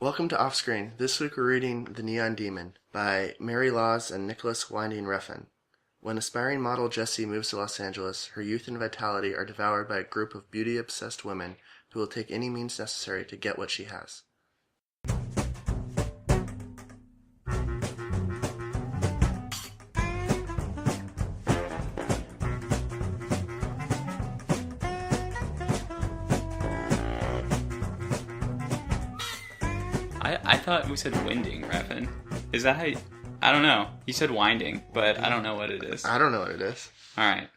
Welcome to Offscreen. This week we're reading The Neon Demon by Mary Laws and Nicolas Winding Refn. When aspiring model Jessie moves to Los Angeles, her youth and vitality are devoured by a group of beauty-obsessed women who will take any means necessary to get what she has. I thought we said winding, Refn. Is that how you... I don't know. You said winding, but I don't know what it is. I don't know what it is. Alright.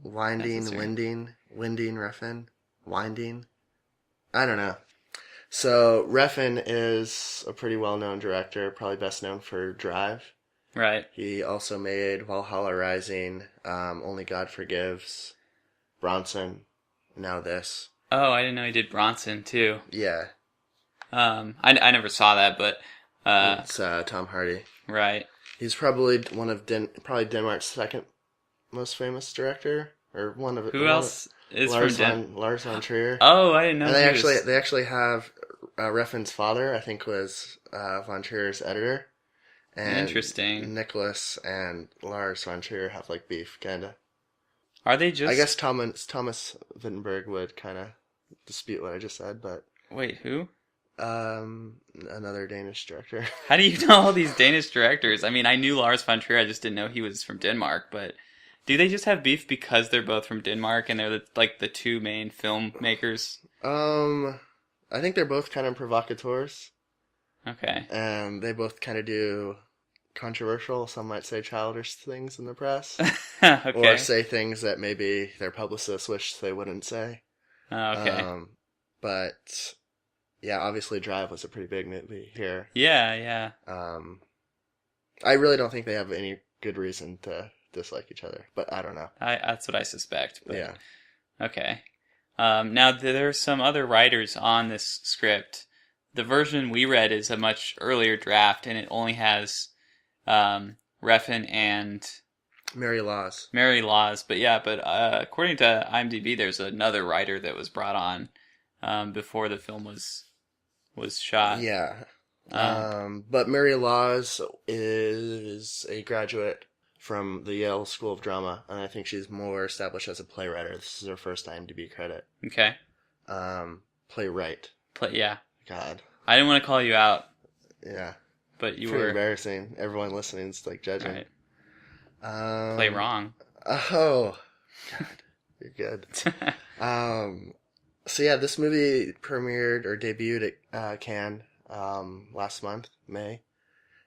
Winding, winding, Refn, winding. I don't know. So, Refn is a pretty well-known director, probably best known for Drive. Right. He also made Valhalla Rising, Only God Forgives, Bronson, now this. Oh, I didn't know he did Bronson, too. Yeah. I never saw that, but... It's Tom Hardy. Right. He's probably one of Denmark's second most famous director, or one of Who else is Lars from Denmark? Lars von Trier. Oh, I didn't know. And they actually have Refn's father, I think, was von Trier's editor. And Interesting. Nicolas and Lars von Trier have like beef, kinda. Are they just? I guess Thomas Wittenberg would kind of dispute what I just said, but Wait, who? Another Danish director. How do you know all these Danish directors? I mean, I knew Lars von Trier, I just didn't know he was from Denmark, but do they just have beef because they're both from Denmark and they're the two main filmmakers? I think they're both kind of provocateurs. Okay. And they both kind of do controversial, some might say childish things in the press. Okay. Or say things that maybe their publicists wish they wouldn't say. Oh, okay. But yeah, obviously Drive was a pretty big movie here. Yeah. I really don't think they have any good reason to dislike each other, but I don't know. That's what I suspect. But, yeah. Okay. Now, there are some other writers on this script. The version we read is a much earlier draft, and it only has Refn and Mary Laws. But according to IMDb, there's another writer that was brought on before the film was shot. Yeah. But Mary Laws is a graduate from the Yale School of Drama, and I think she's more established as a playwright. This is her first IMDb credit. Okay. Playwright. Yeah. God. I didn't want to call you out. Yeah. But you pretty were embarrassing. Everyone listening's like judging. Right. Play wrong. Oh. God. You're good. So yeah, this movie premiered or debuted at Cannes last month, May,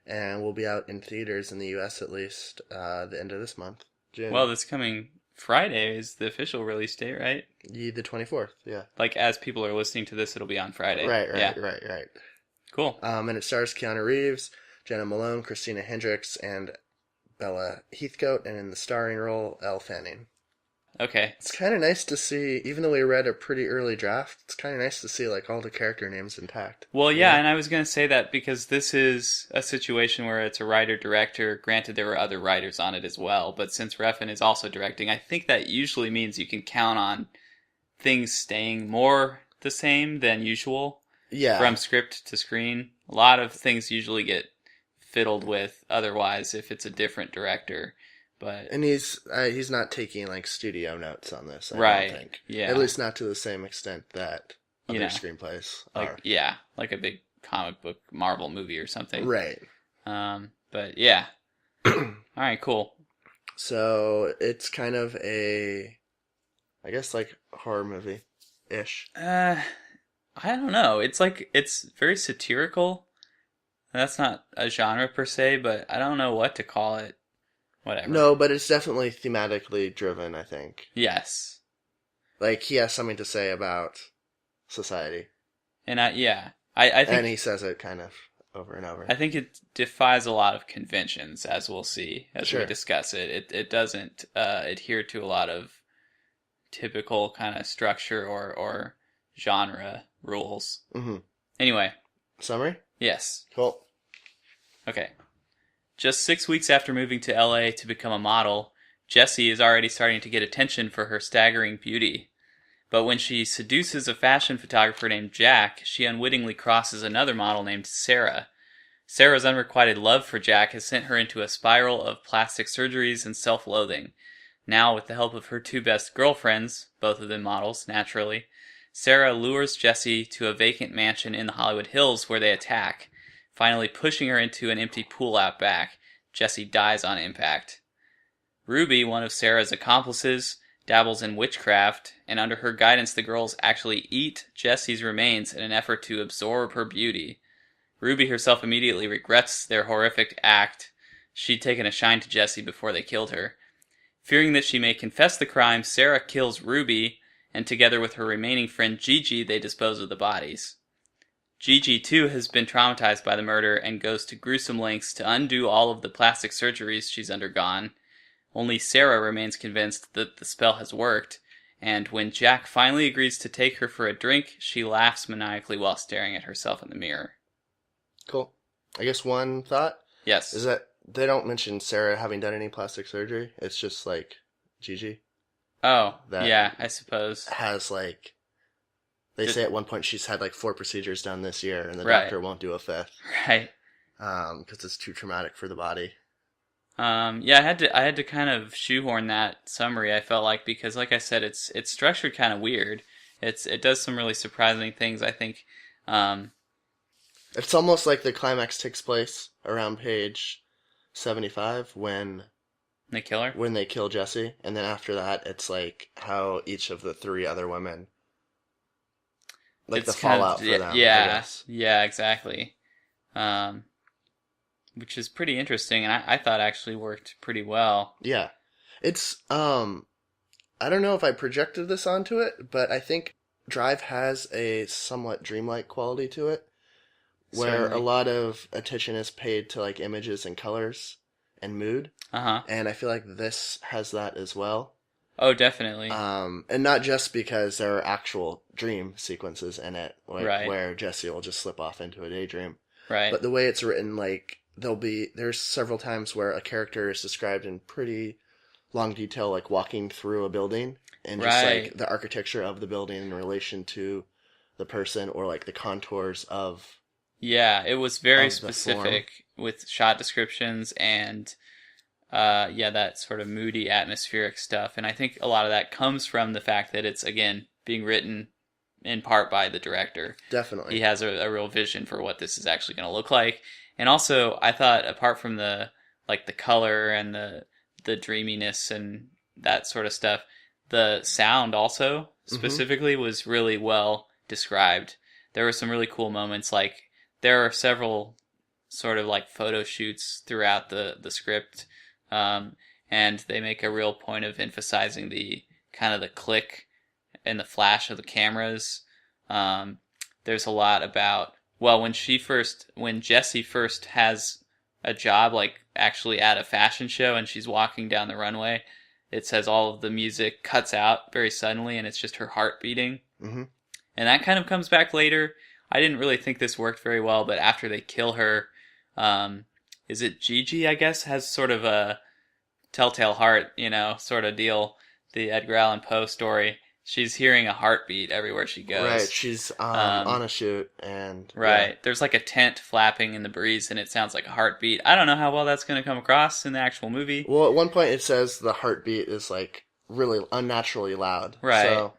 and will be out in theaters in the U.S. at least the end of this month, June. Well, this coming Friday is the official release date, right? The 24th, yeah. Like, as people are listening to this, it'll be on Friday. Right. Cool. And it stars Keanu Reeves, Jenna Malone, Christina Hendricks, and Bella Heathcote, and in the starring role, Elle Fanning. Okay. It's kind of nice to see, even though we read a pretty early draft, it's kind of nice to see like all the character names intact. Well, yeah, and I was going to say that because this is a situation where it's a writer-director. Granted, there were other writers on it as well, but since Refn is also directing, I think that usually means you can count on things staying more the same than usual. Yeah. From script to screen. A lot of things usually get fiddled with otherwise if it's a different director. And he's not taking like studio notes on this, I don't think. Yeah. At least not to the same extent that other screenplays are. Yeah, like a big comic book Marvel movie or something. Right. But yeah. Alright, cool. So it's kind of I guess like horror movie-ish. I don't know. It's very satirical. That's not a genre per se, but I don't know what to call it. Whatever. No, but it's definitely thematically driven, I think. Yes. Like, he has something to say about society. And I think... And he says it kind of over and over. I think it defies a lot of conventions, as we'll see, as Sure. we discuss it. It doesn't adhere to a lot of typical kind of structure or genre rules. Mm-hmm. Anyway. Summary? Yes. Cool. Okay. Just 6 weeks after moving to LA to become a model, Jessie is already starting to get attention for her staggering beauty. But when she seduces a fashion photographer named Jack, she unwittingly crosses another model named Sarah. Sarah's unrequited love for Jack has sent her into a spiral of plastic surgeries and self-loathing. Now, with the help of her two best girlfriends, both of them models, naturally, Sarah lures Jesse to a vacant mansion in the Hollywood Hills where they attack, finally pushing her into an empty pool out back. Jesse dies on impact. Ruby, one of Sarah's accomplices, dabbles in witchcraft, and under her guidance the girls actually eat Jesse's remains in an effort to absorb her beauty. Ruby herself immediately regrets their horrific act. She'd taken a shine to Jesse before they killed her. Fearing that she may confess the crime, Sarah kills Ruby, and together with her remaining friend Gigi, they dispose of the bodies. Gigi, too, has been traumatized by the murder and goes to gruesome lengths to undo all of the plastic surgeries she's undergone. Only Sarah remains convinced that the spell has worked, and when Jack finally agrees to take her for a drink, she laughs maniacally while staring at herself in the mirror. Cool. I guess one thought Yes. is that they don't mention Sarah having done any plastic surgery. It's just like Gigi. Oh, That yeah, I suppose. has like, they say at one point she's had like 4 procedures done this year, and the Right. doctor won't do a 5th. Right. Because it's too traumatic for the body. Yeah, I had to kind of shoehorn that summary, I felt like, because like I said, it's structured kind of weird. It does some really surprising things, I think. It's almost like the climax takes place around page 75 when The killer? when they kill Jesse, and then after that it's like how each of the 3 other women, like It's the kind of- fallout for them. I Yeah, guess. yeah, exactly. Which is pretty interesting, and I thought actually worked pretty well. Yeah. It's I don't know if I projected this onto it, but I think Drive has a somewhat dreamlike quality to it, where Certainly. a lot of attention is paid to like images and colors and mood, Uh-huh. and I feel like this has that as well. Oh, definitely. And not just because there are actual dream sequences in it, like Right. where Jesse will just slip off into a daydream, Right. but the way it's written, like there's several times where a character is described in pretty long detail, like walking through a building and just Right. like the architecture of the building in relation to the person, or like the contours of. Yeah, it was very of the specific with shot descriptions and that sort of moody atmospheric stuff. And I think a lot of that comes from the fact that it's, again, being written in part by the director. Definitely. He has a real vision for what this is actually going to look like. And also, I thought, apart from the color and the dreaminess and that sort of stuff, the sound also specifically was really well described. There were some really cool moments, like there are several sort of like photo shoots throughout the script, and they make a real point of emphasizing the kind of the click and the flash of the cameras. There's a lot about, well, when Jessie first has a job, like actually at a fashion show, and she's walking down the runway, it says all of the music cuts out very suddenly, and it's just her heart beating. Mm-hmm. And that kind of comes back later. I didn't really think this worked very well, but after they kill her, is it Gigi, I guess, has sort of a telltale heart, sort of deal, the Edgar Allan Poe story. She's hearing a heartbeat everywhere she goes. Right, she's on a shoot, and right. yeah. There's like a tent flapping in the breeze, and it sounds like a heartbeat. I don't know how well that's going to come across in the actual movie. Well, at one point it says the heartbeat is like really unnaturally loud. Right. So,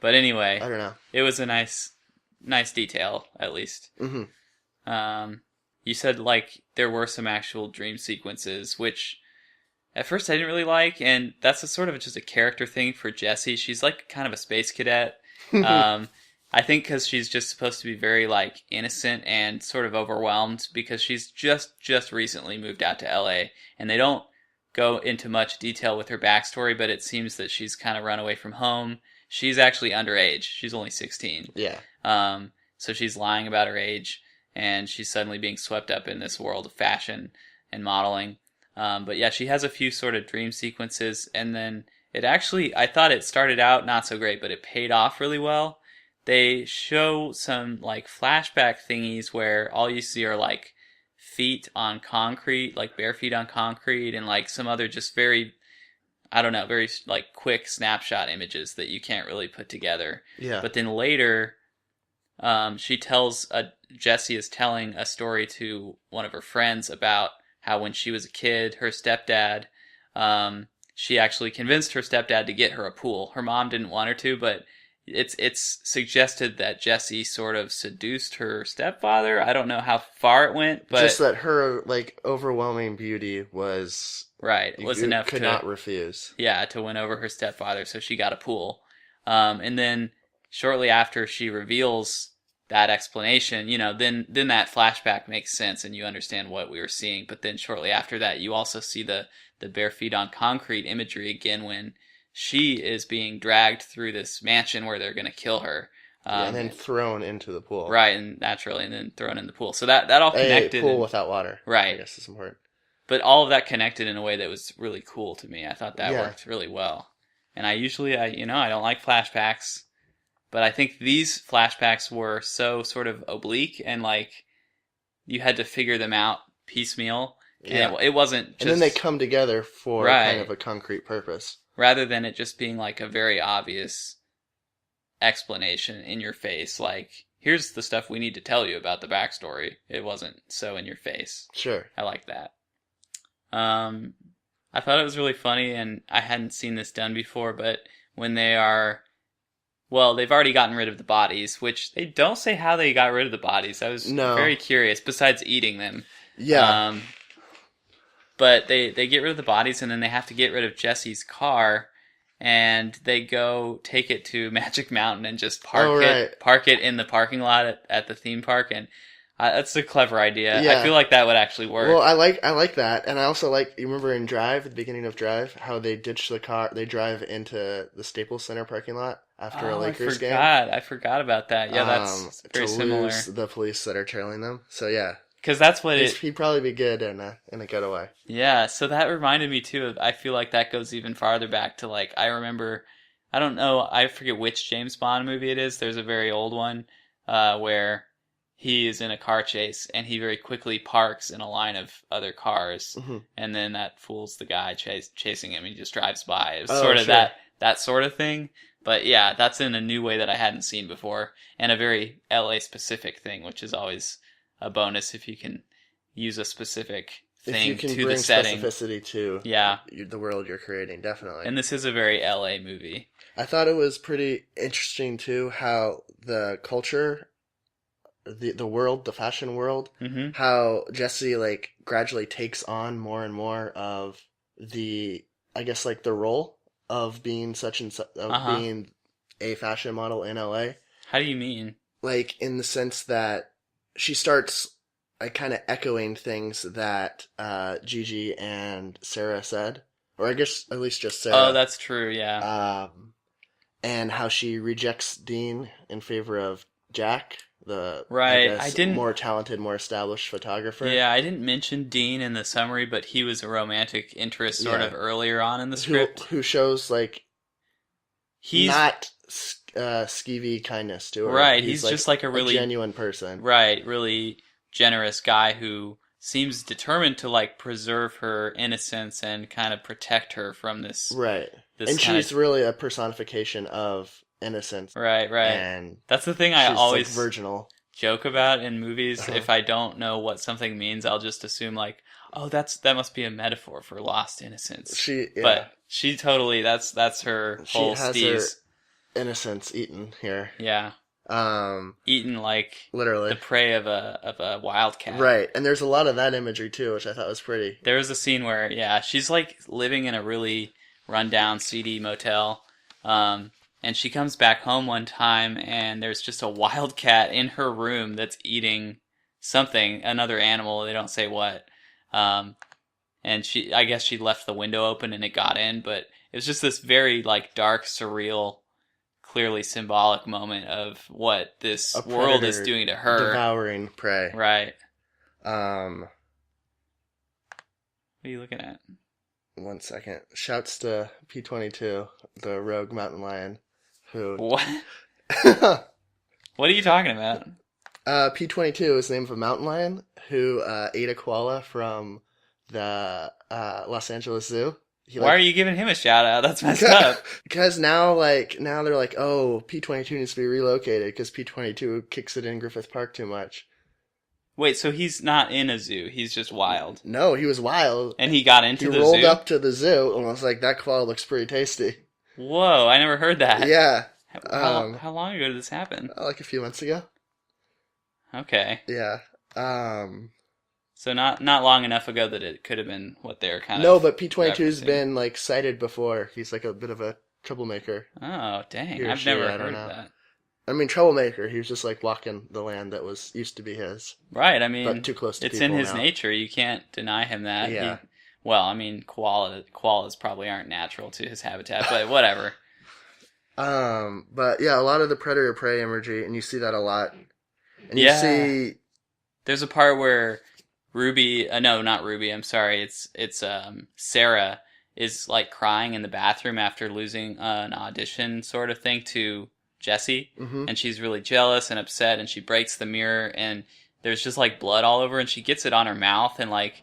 but anyway, I don't know. It was a nice detail, at least. Mm-hmm. You said like there were some actual dream sequences, which at first I didn't really like, and that's just a character thing for Jessie. She's like kind of a space cadet. I think because she's just supposed to be very like innocent and sort of overwhelmed because she's just recently moved out to LA, and they don't go into much detail with her backstory, but it seems that she's kind of run away from home. She's actually underage. She's only 16. Yeah. So she's lying about her age, and she's suddenly being swept up in this world of fashion and modeling. But yeah, she has a few sort of dream sequences, and then I thought it started out not so great, but it paid off really well. They show some like flashback thingies where all you see are like feet on concrete, like bare feet on concrete, and like some other just very I don't know, very like quick snapshot images that you can't really put together. Yeah. But then later, she tells Jessie is telling a story to one of her friends about how when she was a kid, her stepdad, she actually convinced her stepdad to get her a pool. Her mom didn't want her to, but it's suggested that Jessie sort of seduced her stepfather. I don't know how far it went, but just that her like overwhelming beauty was was enough could to not refuse. Yeah, to win over her stepfather, so she got a pool. And then shortly after she reveals that explanation, then that flashback makes sense and you understand what we were seeing. But then shortly after that, you also see the bare feet on concrete imagery again when she is being dragged through this mansion where they're going to kill her. And then thrown into the pool. Right, and naturally, and then thrown in the pool. So that all connected. A pool without water. Right. I guess is important. But all of that connected in a way that was really cool to me. I thought that worked really well. And I usually, I don't like flashbacks, but I think these flashbacks were so sort of oblique and like you had to figure them out piecemeal. And it wasn't just... And then they come together for kind of a concrete purpose. Rather than it just being like a very obvious explanation in your face, like, here's the stuff we need to tell you about the backstory. It wasn't so in your face. Sure. I like that. I thought it was really funny, and I hadn't seen this done before, but when they are... Well, they've already gotten rid of the bodies, which they don't say how they got rid of the bodies. I was very curious, besides eating them. Yeah. But they get rid of the bodies, and then they have to get rid of Jessie's car, and they go take it to Magic Mountain and just park it in the parking lot at the theme park, and that's a clever idea. Yeah. I feel like that would actually work. Well, I like that, and I also like, you remember in Drive, at the beginning of Drive, how they ditch the car, they drive into the Staples Center parking lot after a Lakers game? I forgot about that. Yeah, that's very similar. Lose the police that are trailing them. So yeah. Because that's what he'd probably be good in a getaway. Yeah, so that reminded me too of, I feel like that goes even farther back to like, I remember, I don't know, I forget which James Bond movie it is. There's a very old one where he is in a car chase and he very quickly parks in a line of other cars, and then that fools the guy chasing him. He just drives by. It's sort of that sort of thing. But yeah, that's in a new way that I hadn't seen before, and a very LA specific thing, which is always a bonus if you can use a specific thing to the setting. If you can bring specificity to the world you're creating, definitely. And this is a very LA movie. I thought it was pretty interesting too how the culture, the world, the fashion world, how Jessie like gradually takes on more and more of the, I guess like the role of being being a fashion model in LA. How do you mean? Like in the sense that she starts kind of echoing things that Gigi and Sarah said, or I guess at least just Sarah. Oh, that's true. Yeah. And how she rejects Dean in favor of Jack, the more talented, more established photographer. Yeah, I didn't mention Dean in the summary, but he was a romantic interest sort of earlier on in the script. Who shows like he's not skeevy kindness to her. Right, he's just like a really genuine person. Right, really generous guy who seems determined to like preserve her innocence and kind of protect her from this. Right. And she's really a personification of innocence. Right. And that's the thing I always like virginal joke about in movies. If I don't know what something means, I'll just assume like, oh, that must be a metaphor for lost innocence. But she totally, that's her whole steez. Innocence eaten here. Yeah. Eaten like literally the prey of a wildcat. Right. And there's a lot of that imagery too, which I thought was pretty. There was a scene where she's like living in a really rundown seedy motel. And she comes back home one time and there's just a wildcat in her room that's eating something, another animal, they don't say what. And I guess she left the window open and it got in, but it was just this very like dark, surreal, clearly symbolic moment of what this world is doing to her. Devouring prey. Right. What are you looking at? 1 second. Shouts to P22, the rogue mountain lion, who... What? What are you talking about? P22 is the name of a mountain lion who ate a koala from the Los Angeles Zoo. Why are you giving him a shout out? That's messed up. Because now they're like, oh, P-22 needs to be relocated because P-22 kicks it in Griffith Park too much. Wait, so he's not in a zoo. He's just wild. No, he was wild. And he got into the zoo? He rolled up to the zoo and was like, that koala looks pretty tasty. Whoa, I never heard that. Yeah. How long ago did this happen? Like a few months ago. Okay. Yeah. So not long enough ago that it could have been what they're kind of... No, but P-22's been, like, cited before. He's, like, a bit of a troublemaker. Oh, dang. I've never heard of that. I mean, troublemaker. He was just, like, walking the land that used to be his. Right, I mean... But too close to it's people in his now. nature. You can't deny him that. Yeah. Koalas probably aren't natural to his habitat, but whatever. But, yeah, a lot of the predator-prey imagery, and you see that a lot. And you see... There's a part where... not Ruby, I'm sorry, it's Sarah is like crying in the bathroom after losing an audition sort of thing to Jesse, and she's really jealous and upset, and she breaks the mirror, and there's just like blood all over, and she gets it on her mouth, and like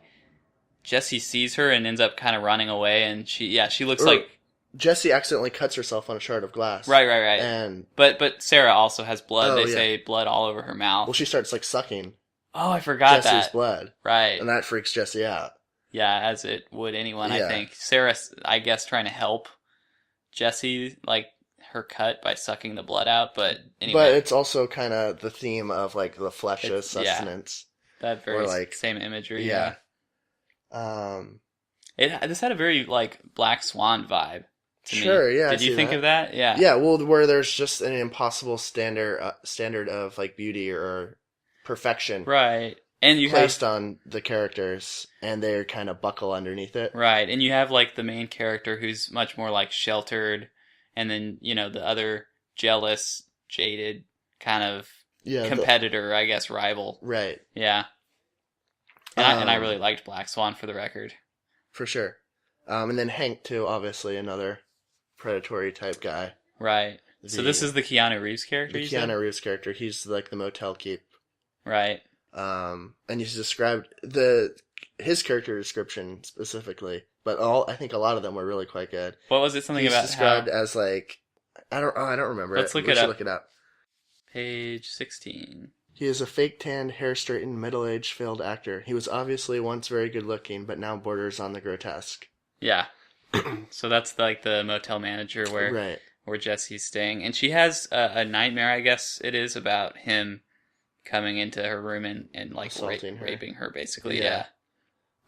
Jesse sees her and ends up kind of running away, and she looks like... Jesse accidentally cuts herself on a shard of glass. Right. And But Sarah also has blood. They say blood all over her mouth. Well, she starts like sucking. Oh, I forgot Jesse's blood. Right. And that freaks Jesse out. Yeah, as it would anyone, I think. Sarah, I guess, trying to help Jesse, like, her cut by sucking the blood out, but anyway. But it's also kind of the theme of, like, the flesh as sustenance. Yeah, that very same imagery. Yeah. This had a very, like, Black Swan vibe to me. Sure, yeah. Did you think of that? Yeah. Yeah, well, where there's just an impossible standard of, like, beauty or... perfection, right? And you placed on the characters, and they kind of buckle underneath it, right? And you have like the main character who's much more like sheltered, and then the other jealous, jaded kind of competitor, I guess, rival, right? Yeah. And I really liked Black Swan, for the record, for sure. And then Hank too, obviously another predatory type guy, right? So this is the Keanu Reeves character. Reeves character. He's like the motel keep. Right. And he's described his character description specifically, but I think a lot of them were really quite good. What was it? Something he's about described as like I don't remember. Let's look it up. Page 16. He is a fake tanned, hair straightened, middle-aged failed actor. He was obviously once very good looking, but now borders on the grotesque. Yeah. So that's like the motel manager where Jesse's staying, and she has a nightmare, I guess it is, about him coming into her room and like raping her, basically. Yeah.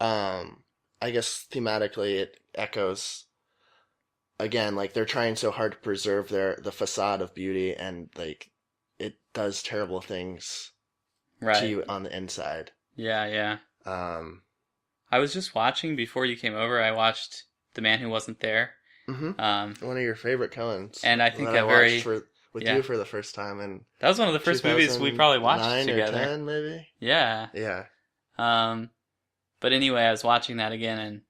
I guess thematically it echoes again, like they're trying so hard to preserve the facade of beauty, and like it does terrible things to you on the inside. Yeah. I was just watching before you came over. I watched The Man Who Wasn't There. Mm-hmm. One of your favorite Coens. And I think that watched with you for the first time, and that was one of the first movies we probably watched together. 9 or 10, maybe. Yeah. But anyway, I was watching that again, and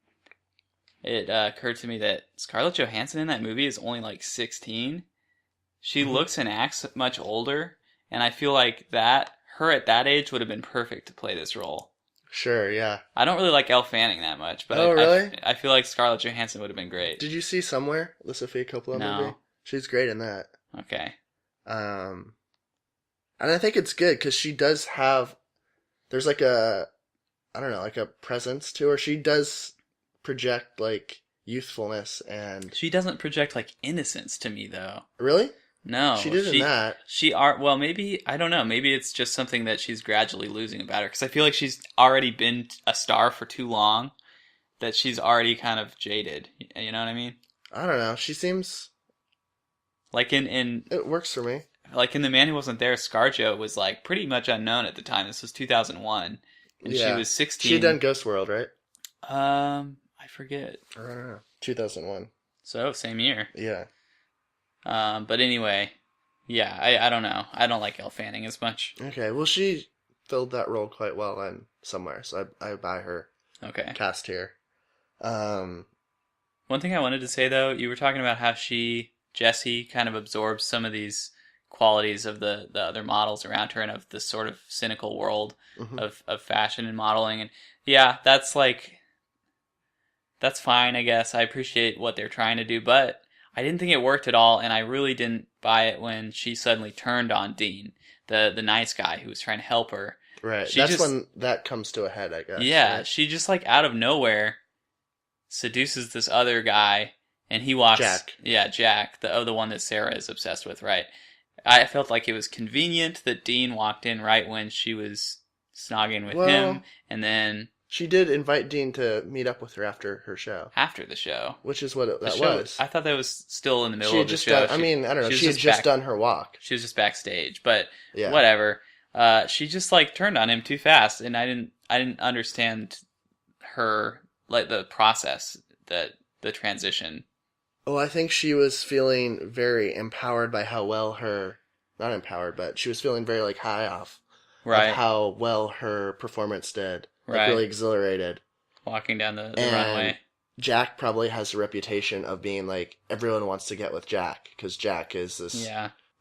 it occurred to me that Scarlett Johansson in that movie is only like 16. She looks and acts much older, and I feel like her at that age would have been perfect to play this role. Sure, yeah. I don't really like Elle Fanning that much, but really? I feel like Scarlett Johansson would have been great. Did you see Somewhere, the Sofia Coppola movie? She's great in that. Okay. And I think it's good because she does have, there's like a presence to her. She does project like youthfulness, and she doesn't project like innocence to me though. Really? No. She did in that. Well, maybe, I don't know, maybe it's just something that she's gradually losing about her, because I feel like she's already been a star for too long, that she's already kind of jaded. You know what I mean? I don't know. She seems... Like in it works for me. Like in The Man Who Wasn't There, ScarJo was like pretty much unknown at the time. This was 2001, and she was 16. She'd done Ghost World, right? I forget. I don't know. 2001. So same year. Yeah. But anyway, yeah, I don't know. I don't like Elle Fanning as much. Okay, well she filled that role quite well in Somewhere, so I buy her. Okay. Cast here. One thing I wanted to say though, you were talking about how Jessie kind of absorbs some of these qualities of the other models around her, and of the sort of cynical world of fashion and modeling. And yeah, that's like that's fine, I guess. I appreciate what they're trying to do, but I didn't think it worked at all, and I really didn't buy it when she suddenly turned on Dean, the nice guy who was trying to help her. Right. That's when that comes to a head, I guess. Yeah, right? she just like out of nowhere seduces this other guy, and he walks. Jack. Yeah, Jack, the one that Sarah is obsessed with, right? I felt like it was convenient that Dean walked in right when she was snogging with him, and then she did invite Dean to meet up with her after her show. After the show, which is what that was. I thought that was still in the middle of the show. I don't know. She had just done her walk. She was just backstage, but whatever. She just like turned on him too fast, and I didn't understand her, like, the process, the transition. Oh, I think she was feeling very empowered by how well not empowered, but she was feeling very like high off of how well her performance did. Like really exhilarated. Walking down the runway. Jack probably has a reputation of being like, everyone wants to get with Jack, because Jack is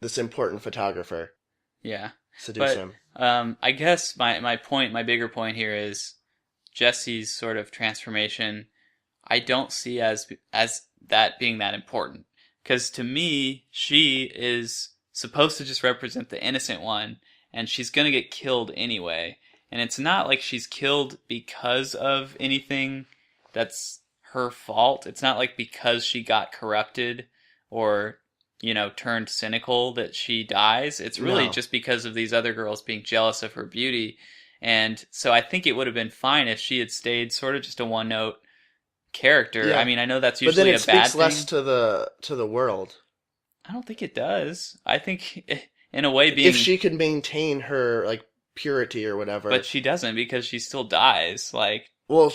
this important photographer. Yeah. Seduce him. I guess my bigger point here is Jesse's sort of transformation. I don't see as that being that important, because to me she is supposed to just represent the innocent one, and she's gonna get killed anyway. And it's not like she's killed because of anything that's her fault. It's not like because she got corrupted or, turned cynical that she dies. It's really just because of these other girls being jealous of her beauty. And so I think it would have been fine if she had stayed sort of just a one-note character. Yeah. I mean, I know that's usually a bad thing. But then it speaks less to the world. I don't think it does. I think, in a way, being... If she could maintain her, like, purity or whatever. But she doesn't, because she still dies. Like, well,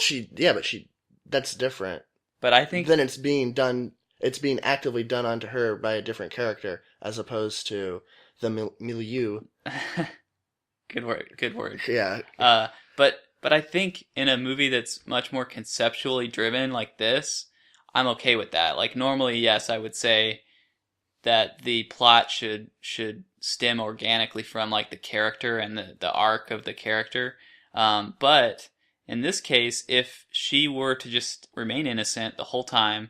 that's different. But I think... Then it's being actively done onto her by a different character, as opposed to the milieu. Good word. Yeah. But I think in a movie that's much more conceptually driven like this, I'm okay with that. Like, normally, yes, I would say that the plot should stem organically from, like, the character and the arc of the character. But in this case, if she were to just remain innocent the whole time,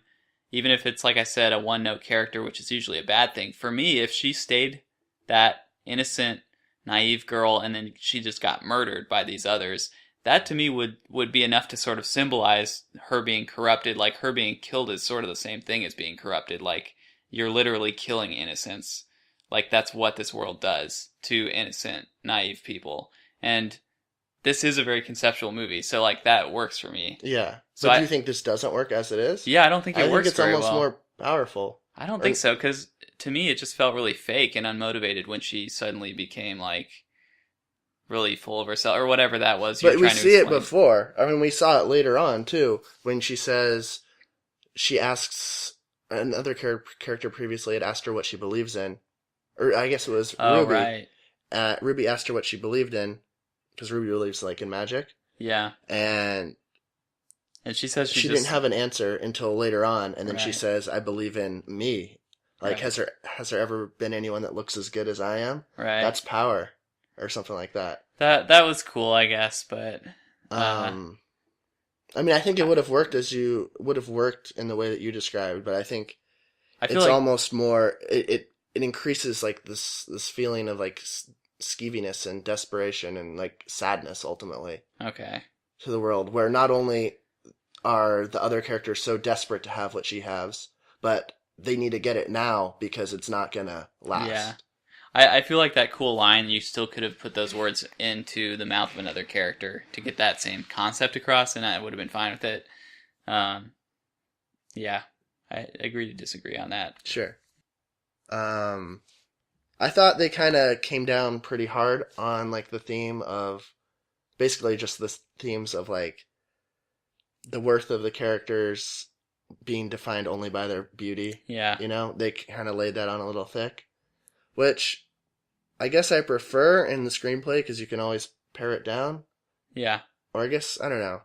even if it's, like I said, a one-note character, which is usually a bad thing, for me, if she stayed that innocent, naive girl and then she just got murdered by these others, that to me would be enough to sort of symbolize her being corrupted. Like, her being killed is sort of the same thing as being corrupted. Like, you're literally killing innocence. Like, that's what this world does to innocent, naive people. And this is a very conceptual movie, so, like, that works for me. Yeah. So do you think this doesn't work as it is? Yeah, I don't think it works very well. I think it's almost more powerful. I don't think so, because to me it just felt really fake and unmotivated when she suddenly became, like, really full of herself, or whatever that was. But we see it before. I mean, we saw it later on, too, when she asks, another character previously had asked her what she believes in. Or I guess it was Ruby. Right. Ruby asked her what she believed in, because Ruby believes, like, in magic. Yeah. And she says she didn't have an answer until later on, and then she says, I believe in me. Like, has there ever been anyone that looks as good as I am? Right. That's power. Or something like that. That was cool, I guess, but... I mean, I think it would have worked in the way that you described, but I think it's almost more... It increases, like, this feeling of, like, skeeviness and desperation and, like, sadness, ultimately. Okay. To the world, where not only are the other characters so desperate to have what she has, but they need to get it now because it's not gonna last. Yeah. I feel like that cool line, you still could have put those words into the mouth of another character to get that same concept across, and I would have been fine with it. Yeah, I agree to disagree on that. Sure. I thought they kind of came down pretty hard on, like, the theme of, basically just the themes of, like, the worth of the characters being defined only by their beauty. Yeah. They kind of laid that on a little thick. Which I guess I prefer in the screenplay because you can always pare it down. Yeah. Or I guess, I don't know.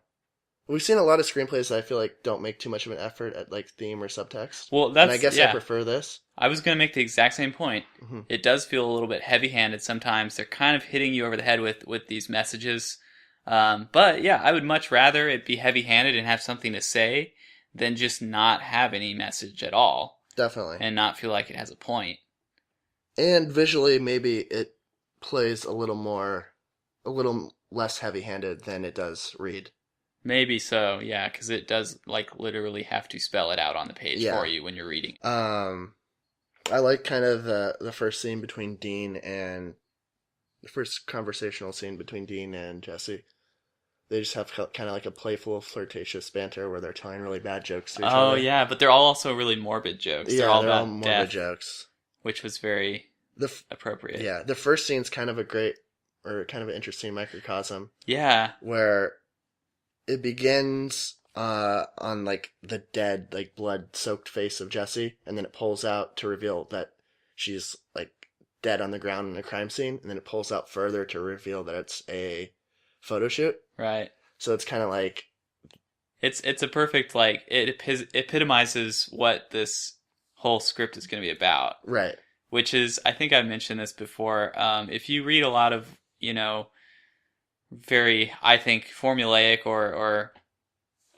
We've seen a lot of screenplays that I feel like don't make too much of an effort at, like, theme or subtext. Well, and I guess I prefer this. I was going to make the exact same point. Mm-hmm. It does feel a little bit heavy-handed sometimes. They're kind of hitting you over the head with these messages. But yeah, I would much rather it be heavy-handed and have something to say than just not have any message at all. Definitely. And not feel like it has a point. And visually, maybe it plays a little less heavy-handed than it does read. Maybe so, yeah, because it does, like, literally have to spell it out on the page for you when you're reading. I like kind of the first scene between Dean and... The first conversational scene between Dean and Jesse. They just have kind of like a playful, flirtatious banter where they're telling really bad jokes to each other. Oh, yeah, but they're all also really morbid jokes. Yeah, they're all they're about all morbid death, jokes. which was very appropriate. Yeah, the first scene's kind of kind of an interesting microcosm. Yeah. Where it begins on like the dead, like blood-soaked face of Jesse, and then it pulls out to reveal that she's like dead on the ground in a crime scene, and then it pulls out further to reveal that it's a photo shoot. Right. So it's kind of like... It's a perfect, like, it epitomizes what this whole script is going to be about. Right. Which is, I think I've mentioned this before, if you read a lot of, very, I think, formulaic or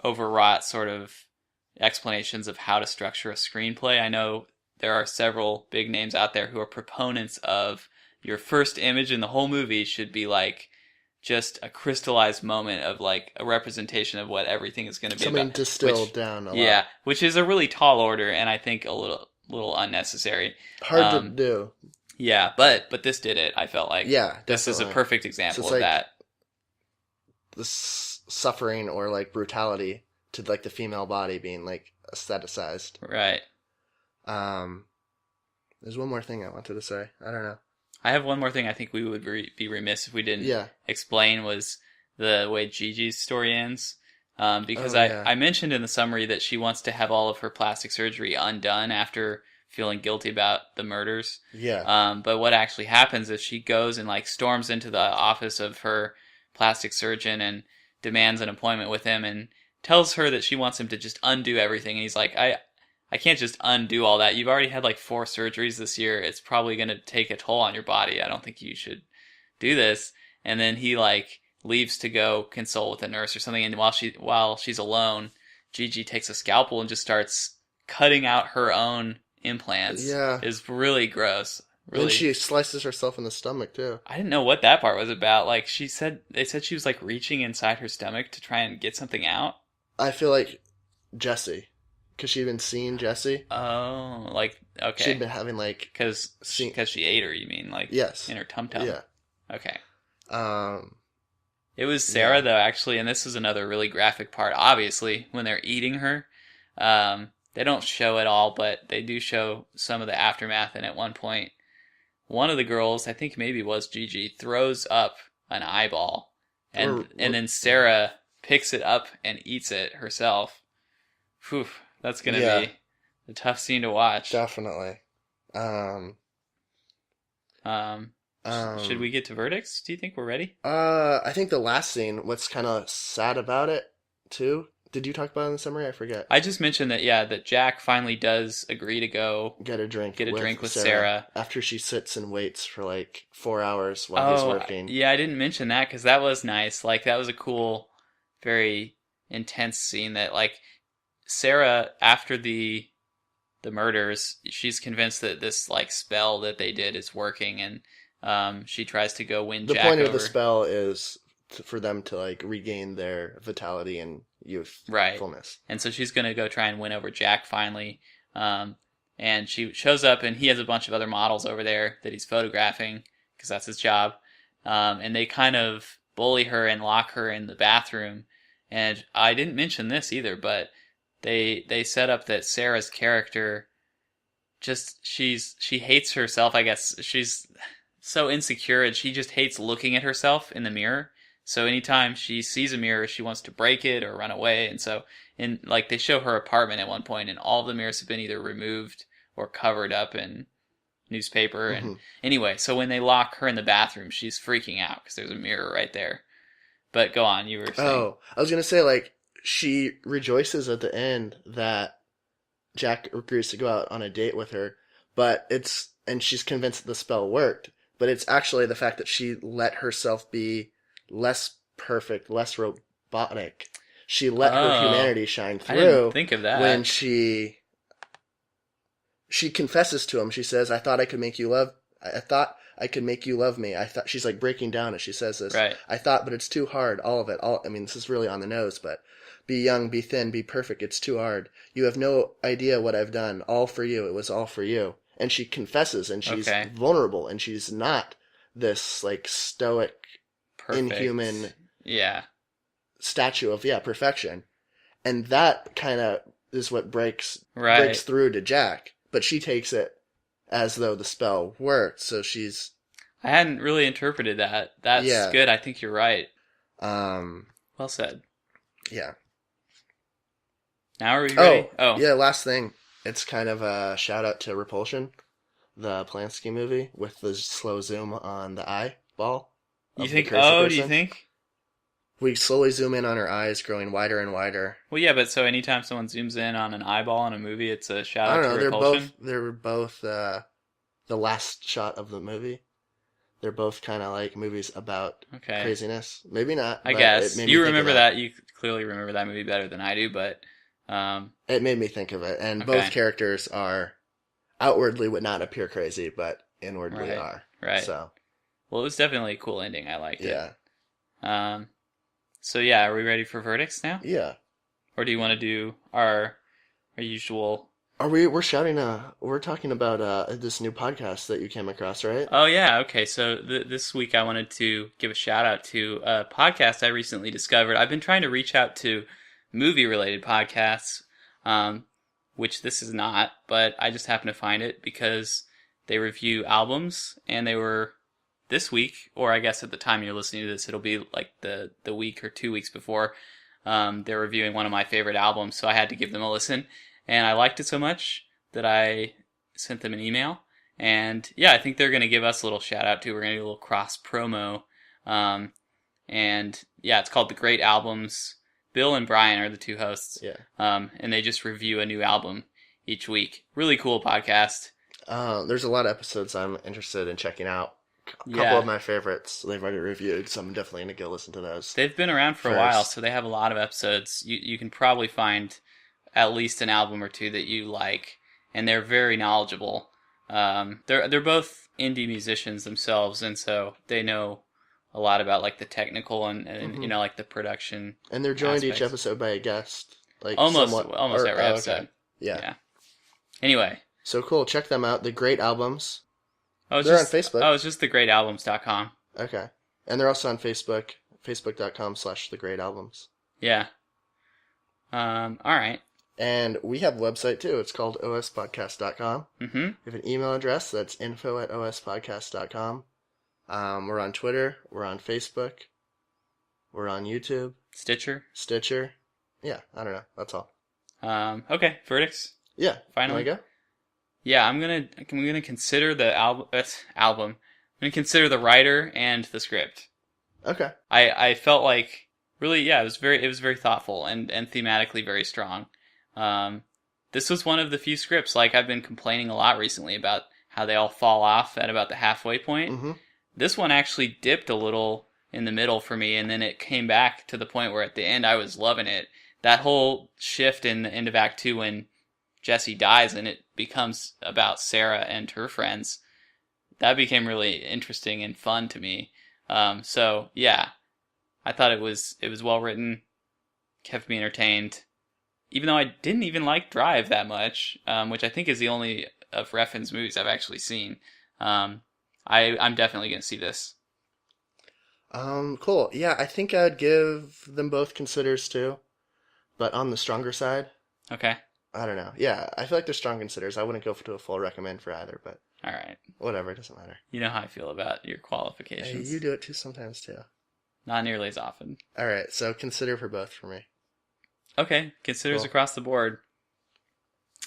overwrought sort of explanations of how to structure a screenplay, I know there are several big names out there who are proponents of your first image in the whole movie should be like just a crystallized moment of like a representation of what everything is going to be something about. Distilled down a lot. Yeah, which is a really tall order and I think a little unnecessary. Hard to do. Yeah, but this did it, I felt like. Yeah, definitely. This is a perfect example of that. The suffering or like brutality to like the female body being like aestheticized. Right. There's one more thing I wanted to say. I don't know. I have one more thing I think we would be remiss if we didn't explain was the way Gigi's story ends. Because I mentioned in the summary that she wants to have all of her plastic surgery undone after feeling guilty about the murders. Yeah. But what actually happens is she goes and like storms into the office of her plastic surgeon and demands an appointment with him and tells her that she wants him to just undo everything. And he's like, I can't just undo all that. You've already had like 4 surgeries this year. It's probably going to take a toll on your body. I don't think you should do this. And then he like leaves to go consult with a nurse or something. And while she's alone, Gigi takes a scalpel and just starts cutting out her own implants. Yeah. It's really gross. Really. And she slices herself in the stomach too. I didn't know what that part was about. Like they said she was like reaching inside her stomach to try and get something out. I feel like Jesse. Because she'd been seeing Jesse. Oh, like, okay. She'd been having, like... Because she ate her, you mean? Like, yes. In her tum-tum? Yeah. Okay. It was Sarah, though, actually, and this is another really graphic part, obviously, when they're eating her. They don't show it all, but they do show some of the aftermath, and at one point, one of the girls, I think maybe was Gigi, throws up an eyeball, and then Sarah picks it up and eats it herself. Phew. That's going to be a tough scene to watch. Definitely. Should we get to verdicts? Do you think we're ready? I think the last scene, what's kind of sad about it, too. Did you talk about it in the summary? I forget. I just mentioned that, that Jack finally does agree to go get a drink with Sarah. After she sits and waits for like 4 hours while he's working. Yeah, I didn't mention that because that was nice. Like, that was a cool, very intense scene that, like, Sarah, after the murders, she's convinced that this like spell that they did is working, and she tries to go win Jack over. The point of the spell is for them to like regain their vitality and youthfulness. And so she's going to go try and win over Jack finally. And she shows up, and he has a bunch of other models over there that he's photographing because that's his job. And they kind of bully her and lock her in the bathroom. And I didn't mention this either, but They set up that Sarah's character she hates herself, I guess. She's so insecure and she just hates looking at herself in the mirror. So anytime she sees a mirror, she wants to break it or run away. And so they show her apartment at one point and all of the mirrors have been either removed or covered up in newspaper. And anyway, so when they lock her in the bathroom, she's freaking out because there's a mirror right there. But go on, you were saying. Oh, I was going to say like, she rejoices at the end that Jack agrees to go out on a date with her, and she's convinced that the spell worked, but it's actually the fact that she let herself be less perfect, less robotic. she let her humanity shine through. I didn't think of that. When she confesses to him. She says, I thought I could make you love me. I thought, she's like breaking down as she says this. Right. I thought, but it's too hard. All of it. This is really on the nose, but be young, be thin, be perfect. It's too hard. You have no idea what I've done. All for you. It was all for you. And she confesses, and she's vulnerable, and she's not this like stoic, perfect, inhuman yeah, statue of perfection. And that kind of is what breaks through to Jack. But she takes it as though the spell worked. So she's... I hadn't really interpreted that. That's good. I think you're right. Well said. Yeah. Now are we ready? Oh, yeah, last thing. It's kind of a shout out to Repulsion, the Polanski movie, with the slow zoom on the eyeball. You think? Oh, do you think? We slowly zoom in on her eyes, growing wider and wider. Well, yeah, but so anytime someone zooms in on an eyeball in a movie, it's a shout out to Repulsion? They're both the last shot of the movie. They're both kind of like movies about craziness. Maybe not. I guess. You remember that. You clearly remember that movie better than I do, but... it made me think of it. And both characters are outwardly would not appear crazy, but inwardly are. Right. So. Well, it was definitely a cool ending. I liked it. Yeah. So yeah, are we ready for verdicts now? Yeah. Or do you want to do our usual... We're talking about this new podcast that you came across, right? Oh yeah, okay. So this week I wanted to give a shout out to a podcast I recently discovered. I've been trying to reach out to movie-related podcasts, which this is not, but I just happened to find it because they review albums, and they were this week, or I guess at the time you're listening to this, it'll be like the week or 2 weeks before, they're reviewing one of my favorite albums, so I had to give them a listen, and I liked it so much that I sent them an email, and yeah, I think they're going to give us a little shout out too. We're going to do a little cross promo, and yeah, it's called The Great Albums. Bill and Brian are the two hosts, and they just review a new album each week. Really cool podcast. There's a lot of episodes I'm interested in checking out. A couple of my favorites they've already reviewed, so I'm definitely going to go listen to those. They've been around for a while, so they have a lot of episodes. You can probably find at least an album or two that you like, and they're very knowledgeable. They're both indie musicians themselves, and so they know a lot about like the technical and you know, like the production. And they're joined each episode by a guest, like almost every episode. Okay. Yeah. Anyway, so cool. Check them out. The Great Albums. They're on Facebook. Oh, it's just thegreatalbums.com. Okay, and they're also on Facebook. Facebook.com/thegreatalbums. Yeah. All right. And we have a website too. It's called OSPodcast.com. Mm-hmm. We have an email address that's info@OSPodcast.com. We're on Twitter. We're on Facebook. We're on YouTube. Stitcher. Yeah, I don't know. That's all. Okay, verdicts. Yeah. Finally. Can I go? Yeah, I'm gonna consider the album. I'm gonna consider the writer and the script. Okay. I felt like really, yeah, it was very thoughtful and thematically very strong. This was one of the few scripts, like I've been complaining a lot recently about how they all fall off at about the halfway point. Mm-hmm. This one actually dipped a little in the middle for me, and then it came back to the point where at the end I was loving it. That whole shift in the end of Act 2 when Jesse dies and it becomes about Sarah and her friends, that became really interesting and fun to me. So yeah, I thought it was well written, kept me entertained, even though I didn't even like Drive that much, which I think is the only of Refn's movies I've actually seen. I'm definitely going to see this. Cool. Yeah, I think I'd give them both considers too, but on the stronger side. Okay. I don't know. Yeah, I feel like they're strong considers. I wouldn't go to a full recommend for either, but... All right. Whatever, it doesn't matter. You know how I feel about your qualifications. Hey, you do it too sometimes too. Not nearly as often. All right, so consider for both for me. Okay, considers across the board.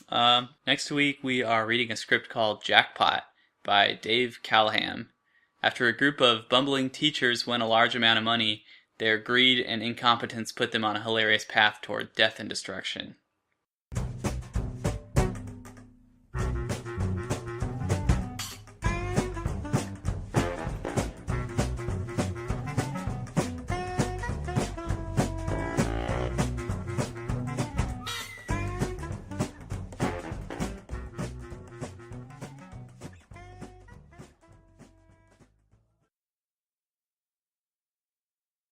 Next week we are reading a script called Jackpot by Dave Callahan. After a group of bumbling teachers win a large amount of money, their greed and incompetence put them on a hilarious path toward death and destruction.